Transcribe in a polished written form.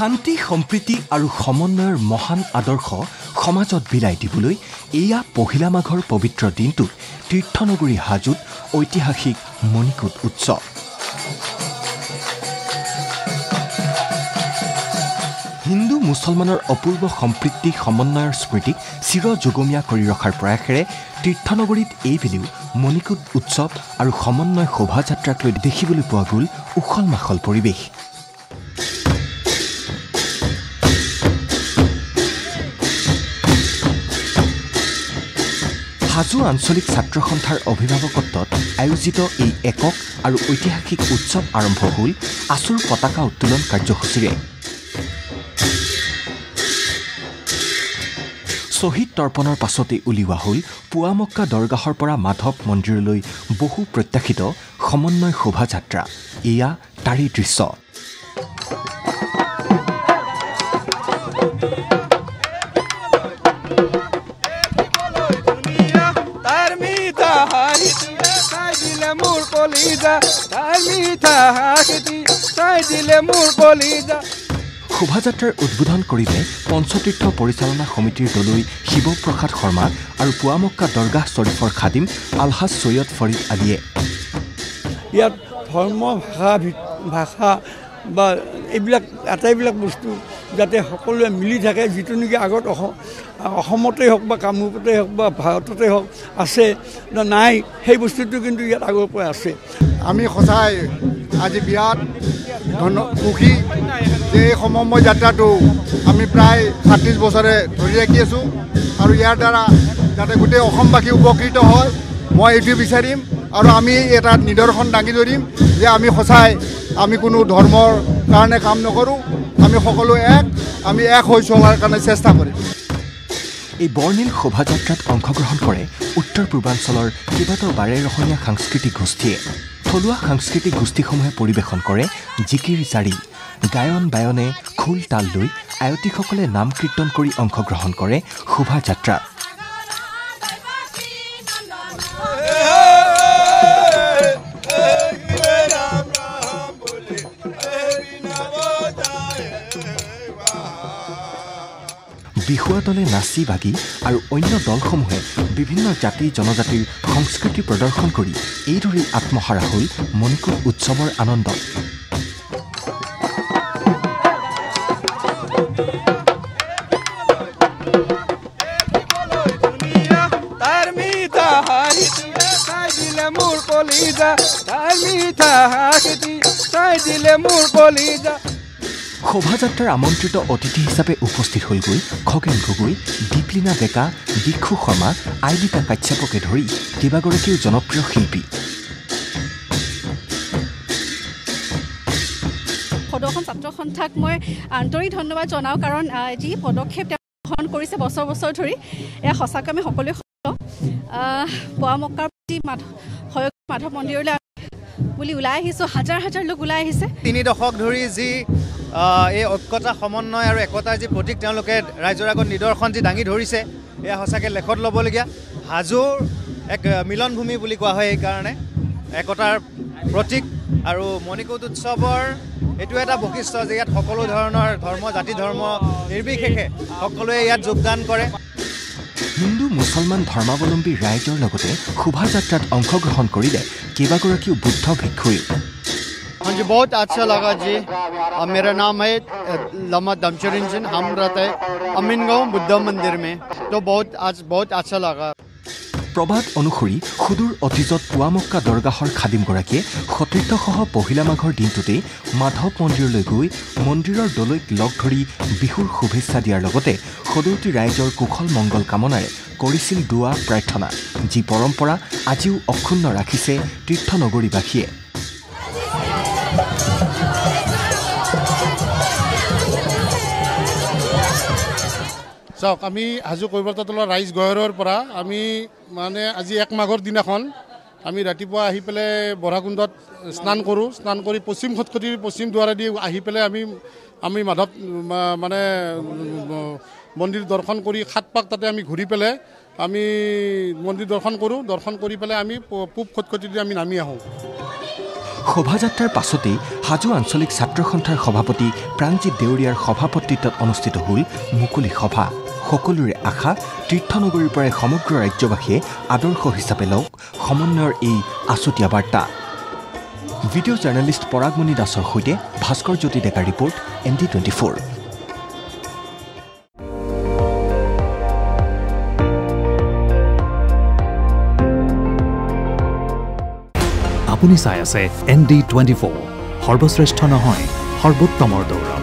শান্তি সম্প্ৰীতি আৰু সমন্বয়ৰ মহান আদৰ্শ সমাজত বিলাই দিবলৈ এয়া পহিলা মাঘৰ পবিত্ৰ দিনটোত তীৰ্থনগৰী হাজোত ঐতিহাসিক মণিকূট উৎসৱ। হিন্দু মুছলমানৰ অপূৰ্ব সম্প্ৰীতি সমন্বয়ৰ স্মৃতিক চিৰযুগমীয়া কৰি ৰখাৰ প্ৰয়াসেৰে তীৰ্থনগৰীত এইবেলিও মণিকূট উৎসৱ আৰু সমন্বয় শোভাযাত্ৰাক লৈ দেখিবলৈ পোৱা গ'ল উখল মাখল পৰিৱেশ। হাজো আঞ্চলিক ছাত্ৰ সন্থাৰ অভিভাৱকত্বত আয়োজিত এই একক আৰু ঐতিহাসিক উৎসৱ আৰম্ভ হ'ল আছুৰ পতাকা উত্তোলন কাৰ্যসূচীৰে। শ্বহীদ তৰ্পণৰ পাছতে উলিওৱা হ'ল পুৱামক্কা দৰগাহৰ পৰা মাধৱ মন্দিৰলৈ বহু প্ৰত্যাশিত সমন্বয় শোভাযাত্ৰা। এয়া তাৰেই দৃশ্য। শোভাযাত্ৰাৰ উদ্বোধন কৰিলে পঞ্চতীৰ্থ পৰিচালনা সমিতিৰ দলৈ শিৱপ্ৰসাদ শৰ্মা আৰু পুৱামক্কা দৰগাহ শ্বৰীফৰ খাদিম আলহাজ ছৈয়দ ফৰিদ আলীয়ে। ইয়াত ধৰ্ম ভাষা বা এইবিলাক আটাইবিলাক বস্তু যাতে সকলোৱে মিলি থাকে, যিটো নেকি আগত অসমতেই হওক বা কামৰূপতেই হওক বা ভাৰততে হওক আছে নাই, সেই বস্তুটো কিন্তু ইয়াত আগৰ পৰা আছে। আমি সঁচাই আজি বিৰাট সুখী যে এই সমন্বয় যাত্ৰাটো আমি প্ৰায় ৩৭ বছৰে ধৰি ৰাখি আছোঁ আৰু ইয়াৰ দ্বাৰা যাতে গোটেই অসমবাসী উপকৃত হয়, মই এইটো বিচাৰিম আৰু আমি এটা নিদৰ্শন দাঙি ধৰিম যে আমি সঁচাই আমি কোনো ধৰ্মৰ কাৰণে কাম নকৰোঁ, আমি সকলো আমি এক হৈ চলাৰ কাৰণে চেষ্টা কৰিম। এই বৰ্ণিল শোভাযাত্ৰাত অংশগ্ৰহণ কৰে উত্তৰ পূৰ্বাঞ্চলৰ কেইবাটাও বাৰেৰহণীয়া সাংস্কৃতিক গোষ্ঠীয়ে। থলুৱা সাংস্কৃতিক গোষ্ঠীসমূহে পৰিৱেশন কৰে জিকিৰ জাৰি। গায়ন বায়নে খোল তাল লৈ আয়তীসকলে নাম কীৰ্তন কৰি অংশগ্ৰহণ কৰে শোভাযাত্ৰাত। বিহুৱা দলে নাচি বাগি আৰু অন্য দলসমূহে বিভিন্ন জাতি জনজাতিৰ সংস্কৃতি প্ৰদৰ্শন কৰি এইদৰেই আত্মহাৰা হ'ল মণিকূট উৎসৱৰ আনন্দ। শোভাযাত্ৰাৰ আমন্ত্ৰিত অতিথি হিচাপে উপস্থিত হ'লগৈ খগেন গগৈ, দীপলীনা ডেকা, দীক্ষু শৰ্মা, আইলিকা কাশ্যপকে ধৰি কেইবাগৰাকীও জনপ্ৰিয় শিল্পী। সদৌ ছাত্ৰ সন্থাক মই আন্তৰিক ধন্যবাদ জনাওঁ, কাৰণ যি পদক্ষেপ তেওঁ গ্ৰহণ কৰিছে বছৰ বছৰ ধৰি, এয়া সঁচাকৈ আমি সকলোৱে পুৱামক্কাৰ প্ৰতি মাধৱ মন্দিৰলৈ বুলি ওলাই আহিছোঁ। হাজাৰ হাজাৰ লোক ওলাই আহিছে। ৩ দশক ধৰি যি এই ঐক্যতা সমন্বয় আৰু একতাৰ যি প্ৰতীক তেওঁলোকে ৰাইজৰ আগত নিদৰ্শন যি দাঙি ধৰিছে, এয়া সঁচাকৈ লেখত ল'বলগীয়া। হাজোৰ এক মিলনভূমি বুলি কোৱা হয়, এইকাৰণে একতাৰ প্ৰতীক। আৰু মণিকূট উৎসৱৰ এইটো এটা বৈশিষ্ট্য যে ইয়াত সকলো ধৰণৰ ধৰ্ম জাতি ধৰ্ম নিৰ্বিশেষে সকলোৱে ইয়াত যোগদান কৰে। হিন্দু মুছলমান ধৰ্মাৱলম্বী ৰাইজৰ লগতে শোভাযাত্ৰাত অংশগ্ৰহণ কৰিলে কেইবাগৰাকীও বুদ্ধ ভিক্ষুৱে। हाँ जी, बहुत अच्छा लगा जी। मेरा नाम है लम्मा दमचरंजन। हम रहते हैं अमीनगांव बुद्ध मंदिर में, तो आज बहुत अच्छा लगा। প্ৰবাদ অনুসৰি সুদূৰ অতীজত পুৱামক্কা দৰগাহৰ খাদিমগৰাকীয়ে সতীৰ্থসহ পহিলা মাঘৰ দিনটোতেই মাধৱ মন্দিৰলৈ গৈ মন্দিৰৰ দলৈক লগ ধৰি বিহুৰ শুভেচ্ছা দিয়াৰ লগতে সদৌতি ৰাইজৰ কুশল মংগল কামনাৰে কৰিছিল দোৱা প্ৰাৰ্থনা, যি পৰম্পৰা আজিও অক্ষুণ্ণ ৰাখিছে তীৰ্থনগৰীবাসীয়ে। চাওক, আমি হাজো কৈবৰ্ততলৰ ৰাইজ গয়ৰৰ পৰা আমি মানে আজি 1 মাঘৰ দিনাখন আমি ৰাতিপুৱা আহি পেলাই বৰাকুণ্ডত স্নান কৰোঁ। স্নান কৰি পশ্চিম খটখটিৰ পশ্চিম দুৱাৰেদি আহি পেলাই আমি মাধৱ মানে মন্দিৰ দৰ্শন কৰি 7 পাক তাতে আমি ঘূৰি পেলাই আমি মন্দিৰ দৰ্শন কৰোঁ। দৰ্শন কৰি পেলাই আমি পূব খটখটিদি আমি নামি আহোঁ। শোভাযাত্ৰাৰ পাছতেই হাজো আঞ্চলিক ছাত্ৰ সন্থাৰ সভাপতি প্ৰাণজিৎ দেউৰীয়াৰ সভাপতিত্বত অনুষ্ঠিত হ'ল মুকলি সভা। সকলোৰে আশা তীৰ্থনগৰীৰ পৰাই সমগ্ৰ ৰাজ্যবাসীয়ে আদৰ্শ হিচাপে লওক সমন্বয়ৰ এই আছুতীয়া বাৰ্তা। ভিডিঅ' জাৰ্নেলিষ্ট পৰাগমণি দাসৰ সৈতে ভাস্কৰ জ্যোতি ডেকাৰ ৰিপৰ্ট MD24। আপুনি চাই আছে ND24, সৰ্বশ্ৰেষ্ঠ নহয় সৰ্বোত্তমৰ দৌৰ।